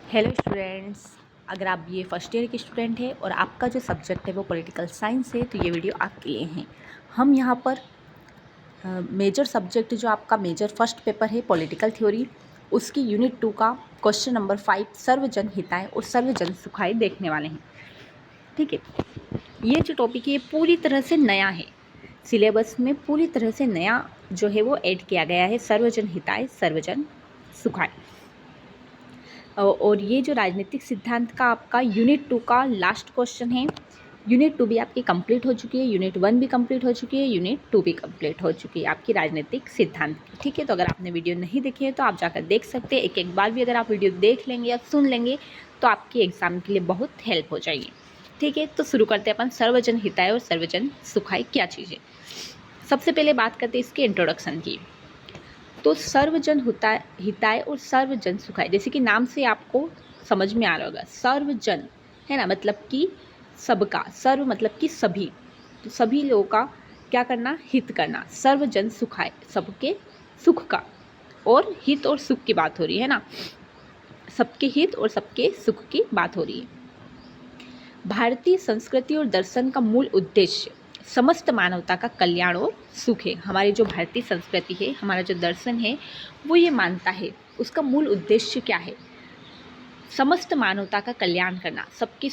Hello students. अगर आप ये फर्स्ट ईयर के स्टूडेंट हैं और आपका जो सब्जेक्ट है वो पॉलिटिकल साइंस है तो ये वीडियो आपके लिए हैं। हम यहाँ पर मेजर सब्जेक्ट जो आपका मेजर फर्स्ट पेपर है पॉलिटिकल थ्योरी, उसकी यूनिट 2 का क्वेश्चन नंबर 5 सर्वजन हिताय और सर्वजन सुखाय देखने वाले हैं। ठीक है, ये जो टॉपिक है ये पूरी तरह से नया है, सिलेबस में पूरी तरह से नया जो है वो ऐड किया गया है, सर्वजन हिताय सर्वजन सुखाय। और ये जो राजनीतिक सिद्धांत का आपका यूनिट 2 का लास्ट क्वेश्चन है। यूनिट 2 भी आपकी कंप्लीट हो चुकी है, यूनिट 1 भी कंप्लीट हो चुकी है, यूनिट 2 भी कंप्लीट हो चुकी है आपकी राजनीतिक सिद्धांत की। ठीक है, तो अगर आपने वीडियो नहीं देखी है तो आप जाकर देख सकते हैं। एक एक बार भी अगर आप वीडियो देख लेंगे या सुन लेंगे तो आपकी एग्जाम के लिए बहुत हेल्प हो जाएगी। ठीक है, तो शुरू करते हैं अपन सर्वजन हिताय और सर्वजन सुखाय क्या चीज़ है। सबसे पहले बात करते हैं इसके इंट्रोडक्शन की। तो सर्वजन हिताय और सर्वजन सुखाय, जैसे कि नाम से आपको समझ में आ रहा होगा, सर्वजन है ना, मतलब कि सबका, सर्व मतलब कि सभी, तो सभी लोगों का क्या करना, हित करना। सर्वजन सुखाय, सबके सुख का, और हित और सुख की बात हो रही है ना, सबके हित और सबके सुख की बात हो रही है। भारतीय संस्कृति और दर्शन का मूल उद्देश्य समस्त मानवता का कल्याण और सुख है। हमारी जो भारतीय संस्कृति है, हमारा जो दर्शन है, वो ये मानता है, उसका मूल उद्देश्य क्या है, समस्त मानवता का कल्याण करना, सबके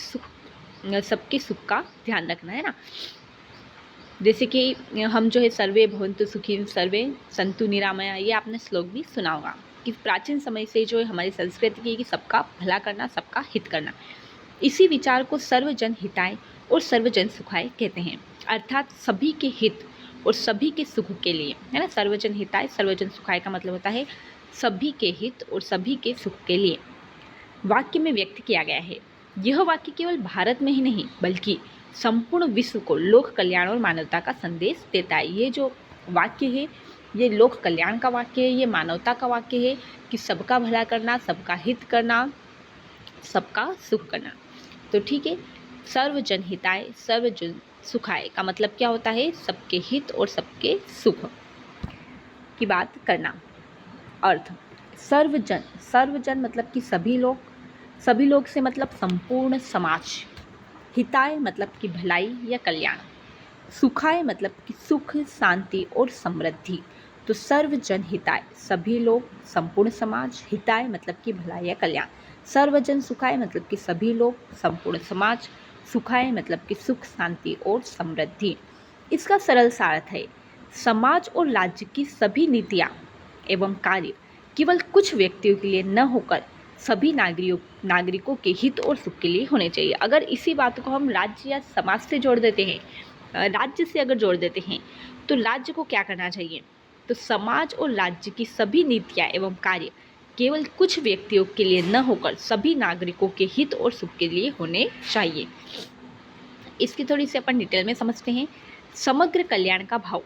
सुख का ध्यान रखना, है ना। जैसे कि हम जो है सर्वे भवन्तु सुखिन सर्वे सन्तु निरामया, ये आपने श्लोक भी सुना होगा कि प्राचीन समय से जो है हमारी संस्कृति है कि सबका भला करना, सबका हित करना। इसी विचार को सर्वजन हिताय और सर्वजन सुखाय कहते हैं, अर्थात सभी के हित और सभी के सुख के लिए, है ना। सर्वजन हिताय सर्वजन सुखाय का मतलब होता है सभी के हित और सभी के सुख के लिए। वाक्य में व्यक्त किया गया है। यह वाक्य केवल भारत में ही नहीं बल्कि संपूर्ण विश्व को लोक कल्याण और मानवता का संदेश देता है। ये जो वाक्य है ये लोक कल्याण का वाक्य है, ये मानवता का वाक्य है कि सबका भला करना, सबका हित करना, सबका सुख करना। तो ठीक है, सर्वजन हिताय सर्वजन सुखाय का मतलब क्या होता है, सबके हित और सबके सुख की बात करना। अर्थ, सर्वजन, सर्वजन मतलब कि सभी लोग, सभी लोग से मतलब संपूर्ण समाज। हिताय मतलब कि भलाई या कल्याण। सुखाय मतलब कि सुख, शांति और समृद्धि। तो सर्वजन हिताय सभी लोग, संपूर्ण समाज, हिताय मतलब कि भलाई या कल्याण, सर्वजन सुखाय मतलब कि सभी लोग, संपूर्ण समाज, सुखाय मतलब कि सुख, शांति और समृद्धि। इसका सरल सा अर्थ है, समाज और राज्य की सभी नीतियाँ एवं कार्य केवल कुछ व्यक्तियों के लिए न होकर सभी नागरिकों के हित और सुख के लिए होने चाहिए। अगर इसी बात को हम राज्य या समाज से जोड़ देते हैं, राज्य से अगर जोड़ देते हैं तो राज्य को क्या करना चाहिए, तो समाज और राज्य की सभी नीतियाँ एवं कार्य केवल कुछ व्यक्तियों के लिए न होकर सभी नागरिकों के हित और सुख के लिए होने चाहिए। इसकी थोड़ी सी अपन डिटेल में समझते हैं। समग्र कल्याण का भाव,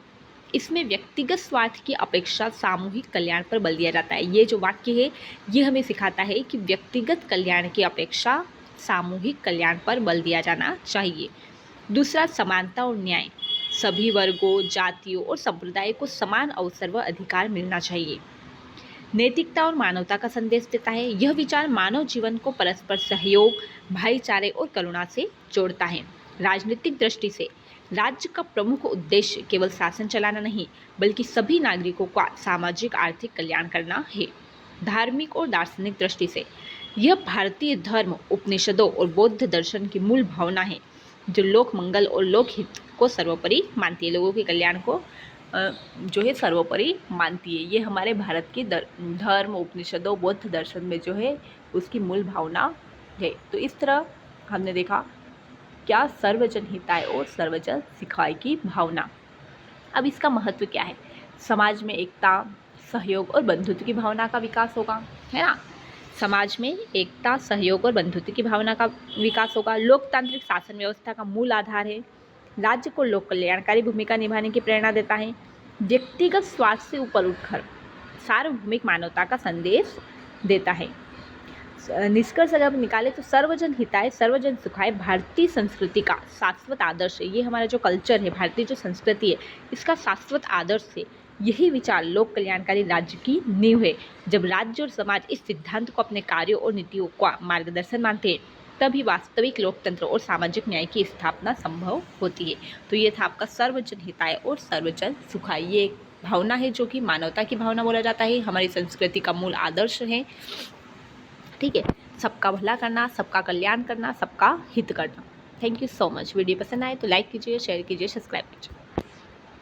इसमें व्यक्तिगत स्वार्थ की अपेक्षा सामूहिक कल्याण पर बल दिया जाता है। ये जो वाक्य है ये हमें सिखाता है कि व्यक्तिगत कल्याण की अपेक्षा सामूहिक कल्याण पर बल दिया जाना चाहिए। दूसरा, समानता और न्याय, सभी वर्गों, जातियों और संप्रदाय को समान अवसर व अधिकार मिलना चाहिए। नैतिकता और मानवता का संदेश देता है। यह विचार मानव जीवन को परस्पर सहयोग, भाईचारे और करुणा से जोड़ता है। राजनीतिक दृष्टि से राज्य का प्रमुख उद्देश्य केवल शासन चलाना नहीं बल्कि सभी नागरिकों का सामाजिक आर्थिक कल्याण करना है। धार्मिक और दार्शनिक दृष्टि से यह भारतीय धर्म, उपनिषदों और बौद्ध दर्शन की मूल भावना है जो लोक मंगल और लोकहित को सर्वोपरि मानती है, लोगों के कल्याण को जो है सर्वोपरि मानती है। ये हमारे भारत के धर्म, उपनिषदों, बौद्ध दर्शन में जो है उसकी मूल भावना है। तो इस तरह हमने देखा क्या, सर्वजन हिताय और सर्वजन सुखाय की भावना। अब इसका महत्व क्या है, समाज में एकता, सहयोग और बंधुत्व की भावना का विकास होगा, है ना। समाज में एकता, सहयोग और बंधुत्व की भावना का विकास होगा। लोकतांत्रिक शासन व्यवस्था का मूल आधार है। राज्य को लोक कल्याणकारी भूमिका निभाने की प्रेरणा देता है। व्यक्तिगत स्वार्थ से ऊपर उठकर सार्वभौमिक मानवता का संदेश देता है। निष्कर्ष अगर निकाले तो सर्वजन हिताय सर्वजन सुखाय भारतीय संस्कृति का शाश्वत आदर्श है। ये हमारा जो कल्चर है, भारतीय जो संस्कृति है, इसका शाश्वत आदर्श है यही विचार लोक कल्याणकारी राज्य की नींव है। जब राज्य और समाज इस सिद्धांत को अपने कार्यों और नीतियों का मार्गदर्शन मानते हैं, तभी वास्तविक लोकतंत्र और सामाजिक न्याय की स्थापना संभव होती है। तो ये था आपका सर्वजन हिताय और सर्वजन सुखाय। ये एक भावना है जो कि मानवता की भावना बोला जाता है, हमारी संस्कृति का मूल आदर्श है। ठीक है, सबका भला करना, सबका कल्याण करना, सबका हित करना। Thank you so much. Video पसंद आए तो लाइक कीजिए, शेयर कीजिए, सब्सक्राइब कीजिए।